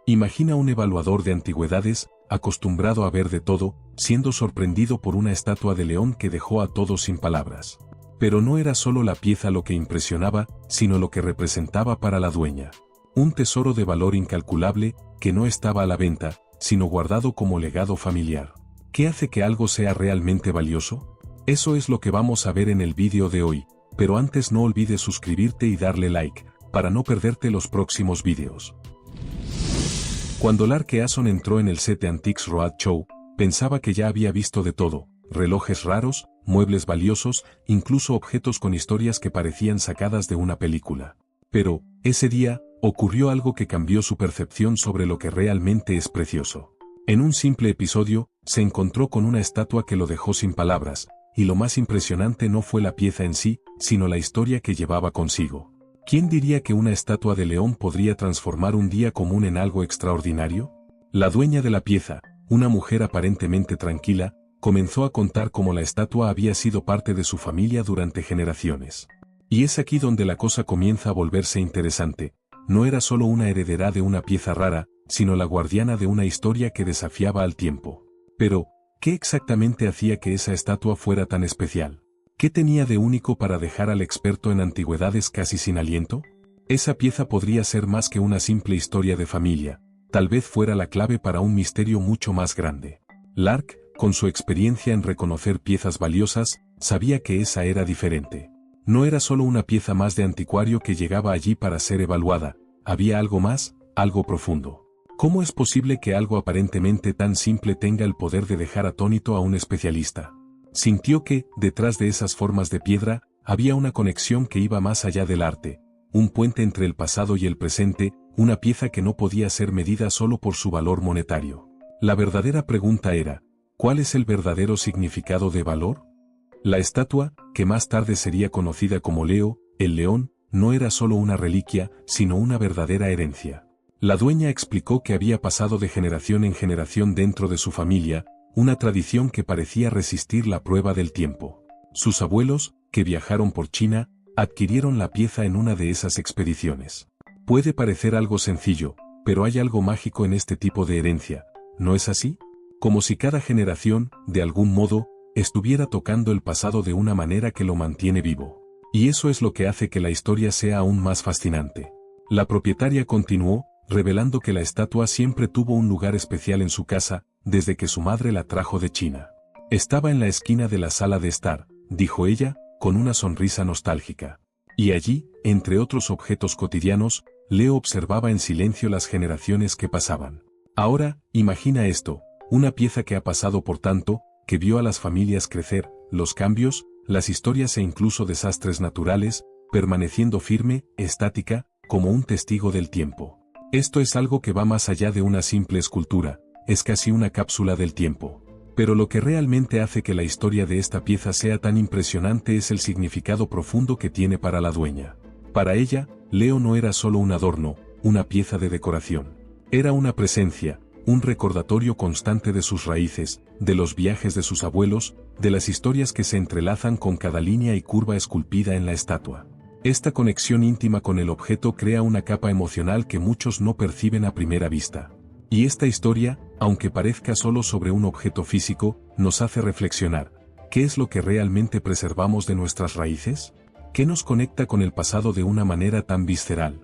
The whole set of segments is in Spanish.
Imagina un evaluador de antigüedades, acostumbrado a ver de todo, siendo sorprendido por una estatua de león que dejó a todos sin palabras. Pero no era solo la pieza lo que impresionaba, sino lo que representaba para la dueña. Un tesoro de valor incalculable, que no estaba a la venta, sino guardado como legado familiar. ¿Qué hace que algo sea realmente valioso? Eso es lo que vamos a ver en el vídeo de hoy, pero antes no olvides suscribirte y darle like, para no perderte los próximos vídeos. Cuando Lark Eason entró en el set de Antiques Roadshow, pensaba que ya había visto de todo: relojes raros, muebles valiosos, incluso objetos con historias que parecían sacadas de una película. Pero, ese día, ocurrió algo que cambió su percepción sobre lo que realmente es precioso. En un simple episodio, se encontró con una estatua que lo dejó sin palabras, y lo más impresionante no fue la pieza en sí, sino la historia que llevaba consigo. ¿Quién diría que una estatua de león podría transformar un día común en algo extraordinario? La dueña de la pieza, una mujer aparentemente tranquila, comenzó a contar cómo la estatua había sido parte de su familia durante generaciones. Y es aquí donde la cosa comienza a volverse interesante. No era solo una heredera de una pieza rara, sino la guardiana de una historia que desafiaba al tiempo. Pero, ¿qué exactamente hacía que esa estatua fuera tan especial? ¿Qué tenía de único para dejar al experto en antigüedades casi sin aliento? Esa pieza podría ser más que una simple historia de familia, tal vez fuera la clave para un misterio mucho más grande. Lark, con su experiencia en reconocer piezas valiosas, sabía que esa era diferente. No era solo una pieza más de anticuario que llegaba allí para ser evaluada, había algo más, algo profundo. ¿Cómo es posible que algo aparentemente tan simple tenga el poder de dejar atónito a un especialista? Sintió que, detrás de esas formas de piedra, había una conexión que iba más allá del arte, un puente entre el pasado y el presente, una pieza que no podía ser medida solo por su valor monetario. La verdadera pregunta era, ¿cuál es el verdadero significado de valor? La estatua, que más tarde sería conocida como Leo, el león, no era solo una reliquia, sino una verdadera herencia. La dueña explicó que había pasado de generación en generación dentro de su familia, una tradición que parecía resistir la prueba del tiempo. Sus abuelos, que viajaron por China, adquirieron la pieza en una de esas expediciones. Puede parecer algo sencillo, pero hay algo mágico en este tipo de herencia, ¿no es así? Como si cada generación, de algún modo, estuviera tocando el pasado de una manera que lo mantiene vivo. Y eso es lo que hace que la historia sea aún más fascinante. La propietaria continuó, revelando que la estatua siempre tuvo un lugar especial en su casa, desde que su madre la trajo de China. Estaba en la esquina de la sala de estar, dijo ella, con una sonrisa nostálgica. Y allí, entre otros objetos cotidianos, Leo observaba en silencio las generaciones que pasaban. Ahora, imagina esto, una pieza que ha pasado por tanto, que vio a las familias crecer, los cambios, las historias e incluso desastres naturales, permaneciendo firme, estática, como un testigo del tiempo. Esto es algo que va más allá de una simple escultura, es casi una cápsula del tiempo. Pero lo que realmente hace que la historia de esta pieza sea tan impresionante es el significado profundo que tiene para la dueña. Para ella, Leo no era solo un adorno, una pieza de decoración. Era una presencia, un recordatorio constante de sus raíces, de los viajes de sus abuelos, de las historias que se entrelazan con cada línea y curva esculpida en la estatua. Esta conexión íntima con el objeto crea una capa emocional que muchos no perciben a primera vista. Y esta historia, aunque parezca solo sobre un objeto físico, nos hace reflexionar. ¿Qué es lo que realmente preservamos de nuestras raíces? ¿Qué nos conecta con el pasado de una manera tan visceral?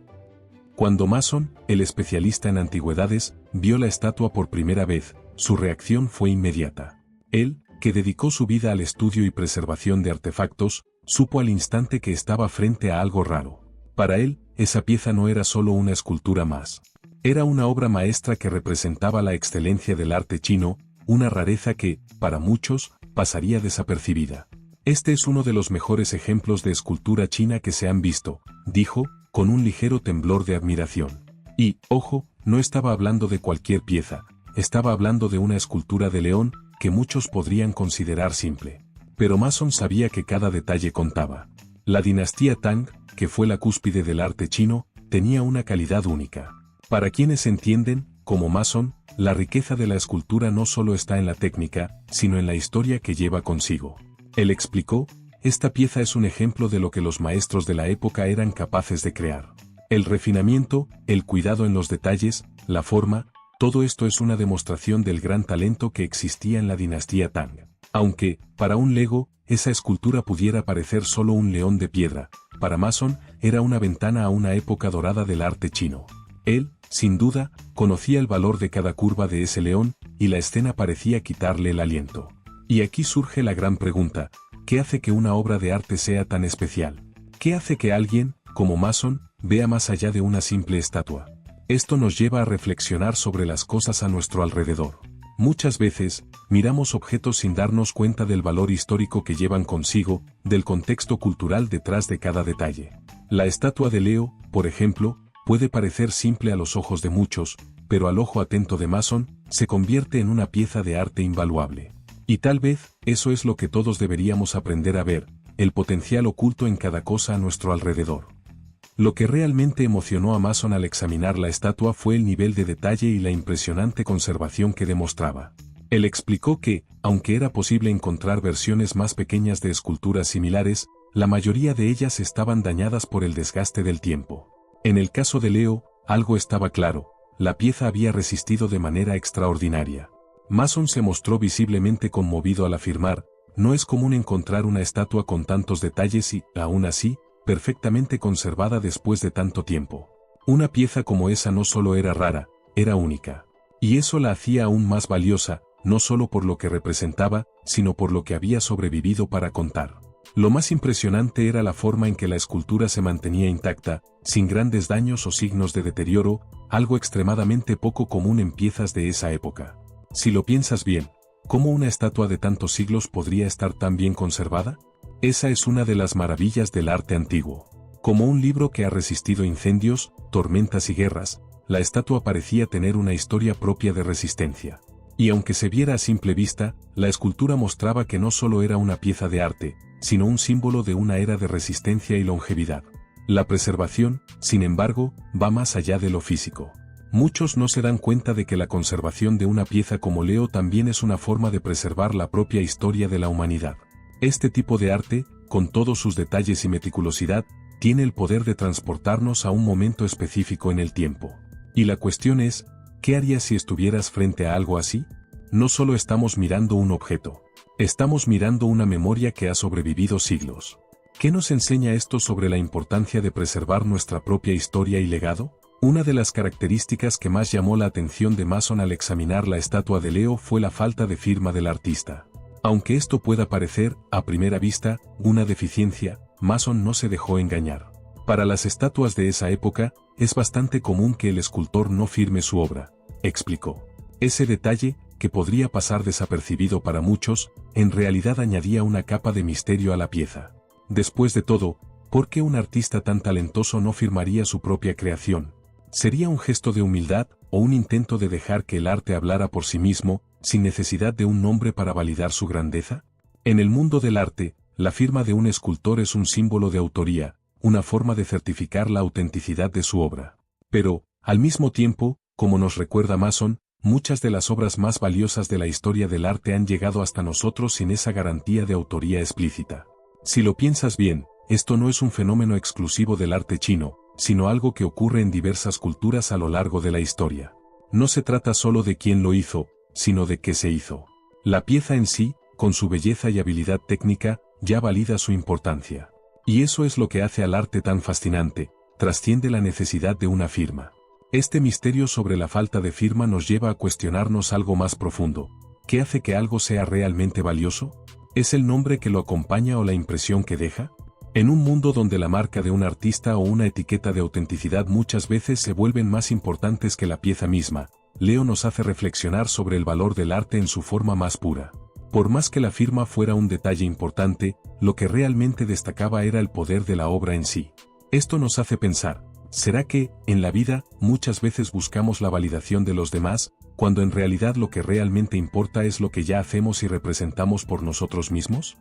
Cuando Mason, el especialista en antigüedades, vio la estatua por primera vez, su reacción fue inmediata. Él, que dedicó su vida al estudio y preservación de artefactos, supo al instante que estaba frente a algo raro. Para él, esa pieza no era solo una escultura más. Era una obra maestra que representaba la excelencia del arte chino, una rareza que, para muchos, pasaría desapercibida. Este es uno de los mejores ejemplos de escultura china que se han visto, dijo, con un ligero temblor de admiración. Y, ojo, no estaba hablando de cualquier pieza, estaba hablando de una escultura de león, que muchos podrían considerar simple. Pero Mason sabía que cada detalle contaba. La dinastía Tang, que fue la cúspide del arte chino, tenía una calidad única. Para quienes entienden, como Mason, la riqueza de la escultura no solo está en la técnica, sino en la historia que lleva consigo. Él explicó, esta pieza es un ejemplo de lo que los maestros de la época eran capaces de crear. El refinamiento, el cuidado en los detalles, la forma, todo esto es una demostración del gran talento que existía en la dinastía Tang. Aunque, para un Lego, esa escultura pudiera parecer solo un león de piedra, para Mason era una ventana a una época dorada del arte chino. Él, sin duda, conocía el valor de cada curva de ese león, y la escena parecía quitarle el aliento. Y aquí surge la gran pregunta: ¿qué hace que una obra de arte sea tan especial? ¿Qué hace que alguien, como Mason, vea más allá de una simple estatua? Esto nos lleva a reflexionar sobre las cosas a nuestro alrededor. Muchas veces, miramos objetos sin darnos cuenta del valor histórico que llevan consigo, del contexto cultural detrás de cada detalle. La estatua de Leo, por ejemplo, puede parecer simple a los ojos de muchos, pero al ojo atento de Mason, se convierte en una pieza de arte invaluable. Y tal vez, eso es lo que todos deberíamos aprender a ver, el potencial oculto en cada cosa a nuestro alrededor. Lo que realmente emocionó a Mason al examinar la estatua fue el nivel de detalle y la impresionante conservación que demostraba. Él explicó que, aunque era posible encontrar versiones más pequeñas de esculturas similares, la mayoría de ellas estaban dañadas por el desgaste del tiempo. En el caso de Leo, algo estaba claro: la pieza había resistido de manera extraordinaria. Mason se mostró visiblemente conmovido al afirmar: no es común encontrar una estatua con tantos detalles y, aún así, perfectamente conservada después de tanto tiempo. Una pieza como esa no solo era rara, era única. Y eso la hacía aún más valiosa, no solo por lo que representaba, sino por lo que había sobrevivido para contar. Lo más impresionante era la forma en que la escultura se mantenía intacta, sin grandes daños o signos de deterioro, algo extremadamente poco común en piezas de esa época. Si lo piensas bien, ¿cómo una estatua de tantos siglos podría estar tan bien conservada? Esa es una de las maravillas del arte antiguo. Como un libro que ha resistido incendios, tormentas y guerras, la estatua parecía tener una historia propia de resistencia. Y aunque se viera a simple vista, la escultura mostraba que no solo era una pieza de arte, sino un símbolo de una era de resistencia y longevidad. La preservación, sin embargo, va más allá de lo físico. Muchos no se dan cuenta de que la conservación de una pieza como Leo también es una forma de preservar la propia historia de la humanidad. Este tipo de arte, con todos sus detalles y meticulosidad, tiene el poder de transportarnos a un momento específico en el tiempo. Y la cuestión es, ¿qué harías si estuvieras frente a algo así? No solo estamos mirando un objeto, estamos mirando una memoria que ha sobrevivido siglos. ¿Qué nos enseña esto sobre la importancia de preservar nuestra propia historia y legado? Una de las características que más llamó la atención de Mason al examinar la estatua de Leo fue la falta de firma del artista. Aunque esto pueda parecer, a primera vista, una deficiencia, Mason no se dejó engañar. Para las estatuas de esa época, es bastante común que el escultor no firme su obra, explicó. Ese detalle, que podría pasar desapercibido para muchos, en realidad añadía una capa de misterio a la pieza. Después de todo, ¿por qué un artista tan talentoso no firmaría su propia creación? ¿Sería un gesto de humildad, o un intento de dejar que el arte hablara por sí mismo, sin necesidad de un nombre para validar su grandeza? En el mundo del arte, la firma de un escultor es un símbolo de autoría, una forma de certificar la autenticidad de su obra. Pero, al mismo tiempo, como nos recuerda Mason, muchas de las obras más valiosas de la historia del arte han llegado hasta nosotros sin esa garantía de autoría explícita. Si lo piensas bien, esto no es un fenómeno exclusivo del arte chino, sino algo que ocurre en diversas culturas a lo largo de la historia. No se trata solo de quién lo hizo, sino de qué se hizo. La pieza en sí, con su belleza y habilidad técnica, ya valida su importancia. Y eso es lo que hace al arte tan fascinante, trasciende la necesidad de una firma. Este misterio sobre la falta de firma nos lleva a cuestionarnos algo más profundo. ¿Qué hace que algo sea realmente valioso? ¿Es el nombre que lo acompaña o la impresión que deja? En un mundo donde la marca de un artista o una etiqueta de autenticidad muchas veces se vuelven más importantes que la pieza misma, Leo nos hace reflexionar sobre el valor del arte en su forma más pura. Por más que la firma fuera un detalle importante, lo que realmente destacaba era el poder de la obra en sí. Esto nos hace pensar, ¿será que, en la vida, muchas veces buscamos la validación de los demás, cuando en realidad lo que realmente importa es lo que ya hacemos y representamos por nosotros mismos?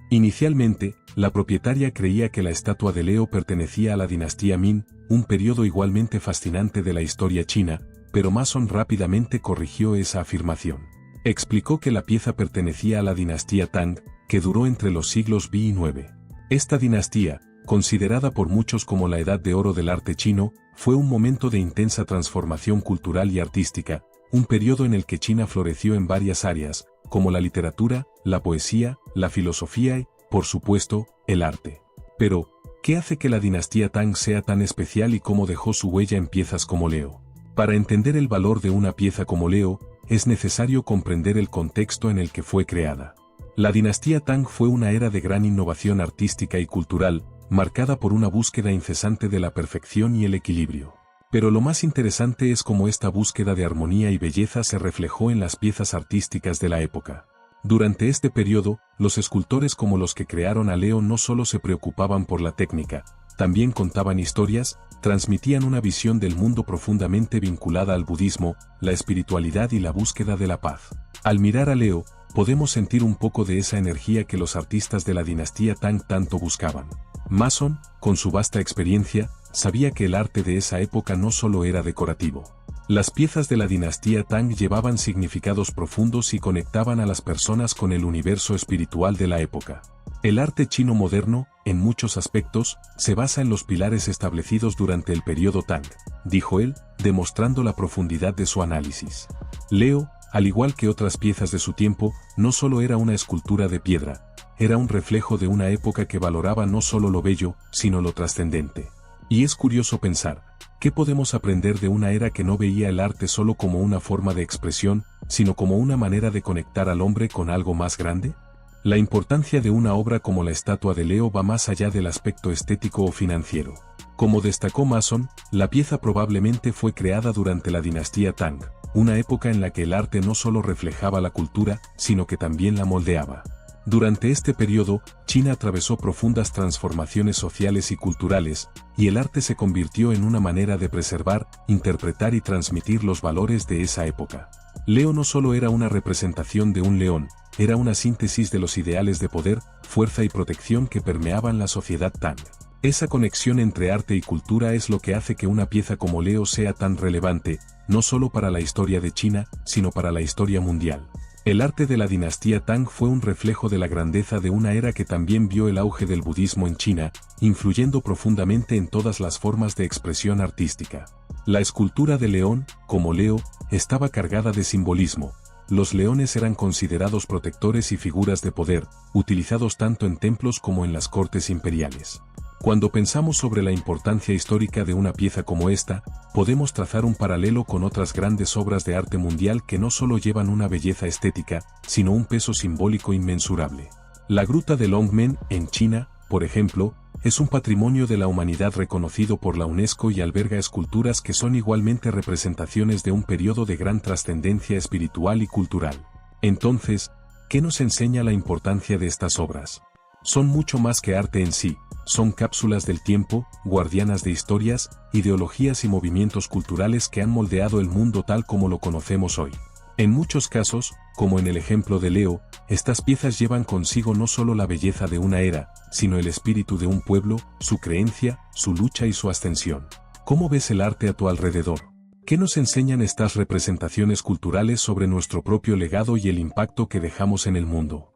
Inicialmente, la propietaria creía que la estatua de Leo pertenecía a la dinastía Ming, un periodo igualmente fascinante de la historia china, pero Mason rápidamente corrigió esa afirmación. Explicó que la pieza pertenecía a la dinastía Tang, que duró entre los siglos V y IX. Esta dinastía, considerada por muchos como la edad de oro del arte chino, fue un momento de intensa transformación cultural y artística, un periodo en el que China floreció en varias áreas, como la literatura, la poesía, la filosofía y, por supuesto, el arte. Pero, ¿qué hace que la dinastía Tang sea tan especial y cómo dejó su huella en piezas como Leo? Para entender el valor de una pieza como Leo, es necesario comprender el contexto en el que fue creada. La dinastía Tang fue una era de gran innovación artística y cultural, marcada por una búsqueda incesante de la perfección y el equilibrio. Pero lo más interesante es cómo esta búsqueda de armonía y belleza se reflejó en las piezas artísticas de la época. Durante este periodo, los escultores como los que crearon a Leo no solo se preocupaban por la técnica, también contaban historias, transmitían una visión del mundo profundamente vinculada al budismo, la espiritualidad y la búsqueda de la paz. Al mirar a Leo, podemos sentir un poco de esa energía que los artistas de la dinastía Tang tanto buscaban. Mason, con su vasta experiencia, sabía que el arte de esa época no solo era decorativo. Las piezas de la dinastía Tang llevaban significados profundos y conectaban a las personas con el universo espiritual de la época. El arte chino moderno, en muchos aspectos, se basa en los pilares establecidos durante el periodo Tang, dijo él, demostrando la profundidad de su análisis. Leo, al igual que otras piezas de su tiempo, no solo era una escultura de piedra, era un reflejo de una época que valoraba no solo lo bello, sino lo trascendente. Y es curioso pensar, ¿qué podemos aprender de una era que no veía el arte solo como una forma de expresión, sino como una manera de conectar al hombre con algo más grande? La importancia de una obra como la estatua de Leo va más allá del aspecto estético o financiero. Como destacó Mason, la pieza probablemente fue creada durante la dinastía Tang, una época en la que el arte no solo reflejaba la cultura, sino que también la moldeaba. Durante este periodo, China atravesó profundas transformaciones sociales y culturales, y el arte se convirtió en una manera de preservar, interpretar y transmitir los valores de esa época. Leo no solo era una representación de un león, era una síntesis de los ideales de poder, fuerza y protección que permeaban la sociedad Tang. Esa conexión entre arte y cultura es lo que hace que una pieza como Leo sea tan relevante, no solo para la historia de China, sino para la historia mundial. El arte de la dinastía Tang fue un reflejo de la grandeza de una era que también vio el auge del budismo en China, influyendo profundamente en todas las formas de expresión artística. La escultura de león, como Leo, estaba cargada de simbolismo. Los leones eran considerados protectores y figuras de poder, utilizados tanto en templos como en las cortes imperiales. Cuando pensamos sobre la importancia histórica de una pieza como esta, podemos trazar un paralelo con otras grandes obras de arte mundial que no solo llevan una belleza estética, sino un peso simbólico inmensurable. La Gruta de Longmen, en China, por ejemplo, es un patrimonio de la humanidad reconocido por la UNESCO y alberga esculturas que son igualmente representaciones de un periodo de gran trascendencia espiritual y cultural. Entonces, ¿qué nos enseña la importancia de estas obras? Son mucho más que arte en sí, son cápsulas del tiempo, guardianas de historias, ideologías y movimientos culturales que han moldeado el mundo tal como lo conocemos hoy. En muchos casos, como en el ejemplo de Leo, estas piezas llevan consigo no solo la belleza de una era, sino el espíritu de un pueblo, su creencia, su lucha y su ascensión. ¿Cómo ves el arte a tu alrededor? ¿Qué nos enseñan estas representaciones culturales sobre nuestro propio legado y el impacto que dejamos en el mundo?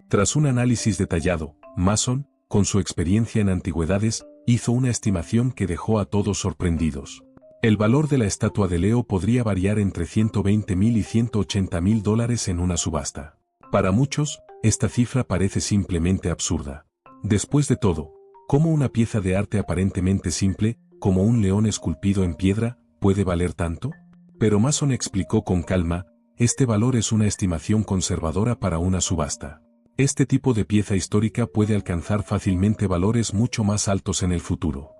Tras un análisis detallado, Mason, con su experiencia en antigüedades, hizo una estimación que dejó a todos sorprendidos. El valor de la estatua de Leo podría variar entre $120,000 y $180,000 en una subasta. Para muchos, esta cifra parece simplemente absurda. Después de todo, ¿cómo una pieza de arte aparentemente simple, como un león esculpido en piedra, puede valer tanto? Pero Mason explicó con calma, este valor es una estimación conservadora para una subasta. Este tipo de pieza histórica puede alcanzar fácilmente valores mucho más altos en el futuro.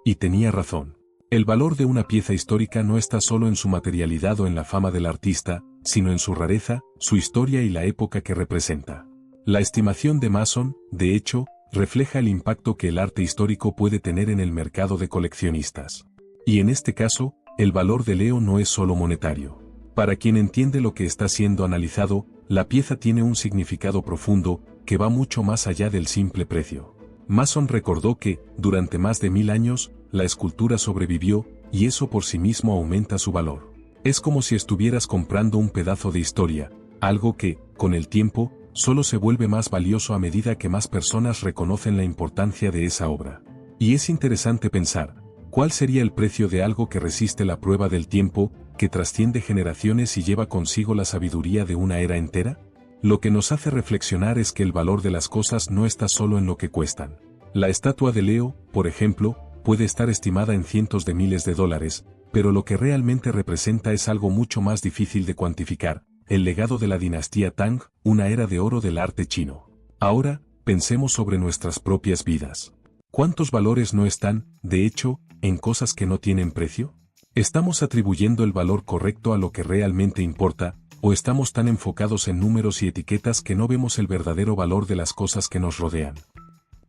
Y tenía razón. El valor de una pieza histórica no está solo en su materialidad o en la fama del artista, sino en su rareza, su historia y la época que representa. La estimación de Mason, de hecho, refleja el impacto que el arte histórico puede tener en el mercado de coleccionistas. Y en este caso, el valor de Leo no es solo monetario. Para quien entiende lo que está siendo analizado, la pieza tiene un significado profundo, que va mucho más allá del simple precio. Mason recordó que, durante más de 1000 años, la escultura sobrevivió, y eso por sí mismo aumenta su valor. Es como si estuvieras comprando un pedazo de historia, algo que, con el tiempo, solo se vuelve más valioso a medida que más personas reconocen la importancia de esa obra. Y es interesante pensar, ¿cuál sería el precio de algo que resiste la prueba del tiempo, que trasciende generaciones y lleva consigo la sabiduría de una era entera? Lo que nos hace reflexionar es que el valor de las cosas no está solo en lo que cuestan. La estatua de Leo, por ejemplo, puede estar estimada en cientos de miles de dólares, pero lo que realmente representa es algo mucho más difícil de cuantificar: el legado de la dinastía Tang, una era de oro del arte chino. Ahora, pensemos sobre nuestras propias vidas. ¿Cuántos valores no están, de hecho, en cosas que no tienen precio? ¿Estamos atribuyendo el valor correcto a lo que realmente importa, o estamos tan enfocados en números y etiquetas que no vemos el verdadero valor de las cosas que nos rodean?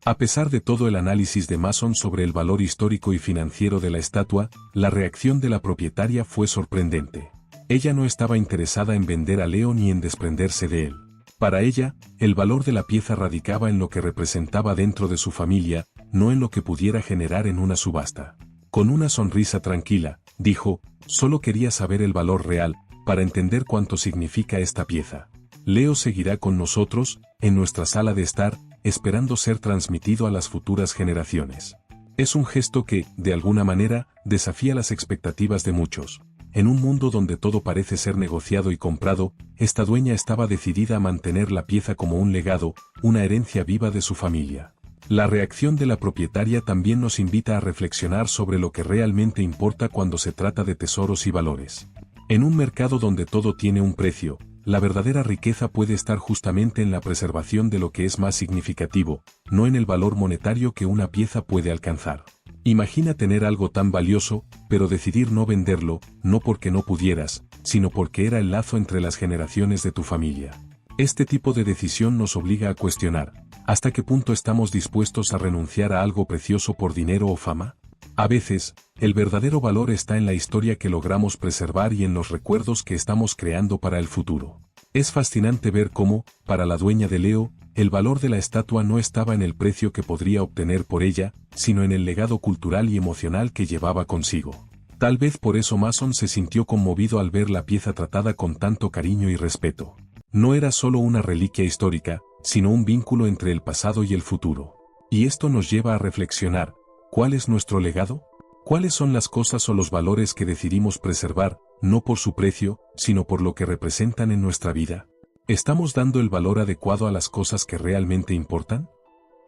A pesar de todo el análisis de Mason sobre el valor histórico y financiero de la estatua, la reacción de la propietaria fue sorprendente. Ella no estaba interesada en vender a Leo ni en desprenderse de él. Para ella, el valor de la pieza radicaba en lo que representaba dentro de su familia, no en lo que pudiera generar en una subasta. Con una sonrisa tranquila, dijo: solo quería saber el valor real, para entender cuánto significa esta pieza. Leo seguirá con nosotros, en nuestra sala de estar, esperando ser transmitido a las futuras generaciones. Es un gesto que, de alguna manera, desafía las expectativas de muchos. En un mundo donde todo parece ser negociado y comprado, esta dueña estaba decidida a mantener la pieza como un legado, una herencia viva de su familia. La reacción de la propietaria también nos invita a reflexionar sobre lo que realmente importa cuando se trata de tesoros y valores. En un mercado donde todo tiene un precio, la verdadera riqueza puede estar justamente en la preservación de lo que es más significativo, no en el valor monetario que una pieza puede alcanzar. Imagina tener algo tan valioso, pero decidir no venderlo, no porque no pudieras, sino porque era el lazo entre las generaciones de tu familia. Este tipo de decisión nos obliga a cuestionar: ¿hasta qué punto estamos dispuestos a renunciar a algo precioso por dinero o fama? A veces, el verdadero valor está en la historia que logramos preservar y en los recuerdos que estamos creando para el futuro. Es fascinante ver cómo, para la dueña de Leo, el valor de la estatua no estaba en el precio que podría obtener por ella, sino en el legado cultural y emocional que llevaba consigo. Tal vez por eso Mason se sintió conmovido al ver la pieza tratada con tanto cariño y respeto. No era solo una reliquia histórica, sino un vínculo entre el pasado y el futuro. Y esto nos lleva a reflexionar: ¿cuál es nuestro legado? ¿Cuáles son las cosas o los valores que decidimos preservar, no por su precio, sino por lo que representan en nuestra vida? ¿Estamos dando el valor adecuado a las cosas que realmente importan?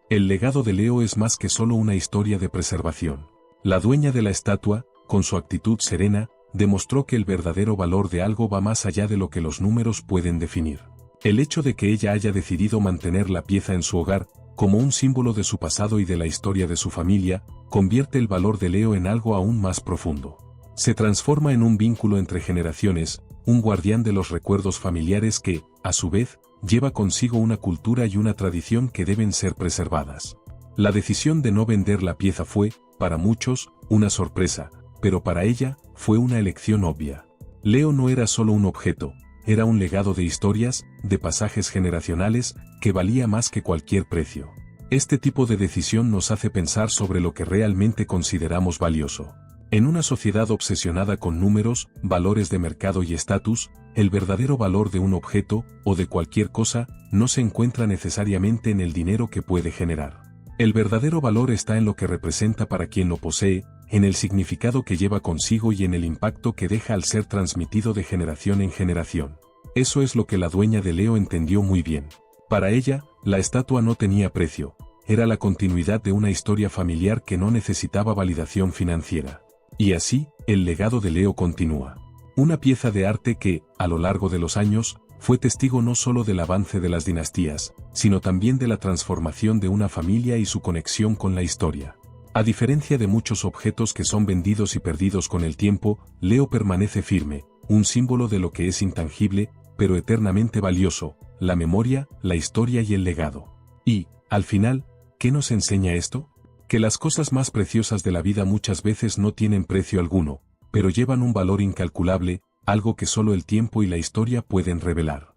El legado de Leo es más que solo una historia de preservación. La dueña de la estatua, con su actitud serena, demostró que el verdadero valor de algo va más allá de lo que los números pueden definir. El hecho de que ella haya decidido mantener la pieza en su hogar, como un símbolo de su pasado y de la historia de su familia, convierte el valor de Leo en algo aún más profundo. Se transforma en un vínculo entre generaciones, un guardián de los recuerdos familiares que, a su vez, lleva consigo una cultura y una tradición que deben ser preservadas. La decisión de no vender la pieza fue, para muchos, una sorpresa, pero para ella, fue una elección obvia. Leo no era solo un objeto, era un legado de historias, de pasajes generacionales, que valía más que cualquier precio. Este tipo de decisión nos hace pensar sobre lo que realmente consideramos valioso. En una sociedad obsesionada con números, valores de mercado y estatus, el verdadero valor de un objeto, o de cualquier cosa, no se encuentra necesariamente en el dinero que puede generar. El verdadero valor está en lo que representa para quien lo posee, en el significado que lleva consigo y en el impacto que deja al ser transmitido de generación en generación. Eso es lo que la dueña de Leo entendió muy bien. Para ella, la estatua no tenía precio, era la continuidad de una historia familiar que no necesitaba validación financiera. Y así, el legado de Leo continúa. Una pieza de arte que, a lo largo de los años, fue testigo no solo del avance de las dinastías, sino también de la transformación de una familia y su conexión con la historia. A diferencia de muchos objetos que son vendidos y perdidos con el tiempo, Leo permanece firme, un símbolo de lo que es intangible, pero eternamente valioso: la memoria, la historia y el legado. Y, al final, ¿qué nos enseña esto? Que las cosas más preciosas de la vida muchas veces no tienen precio alguno, pero llevan un valor incalculable, algo que solo el tiempo y la historia pueden revelar.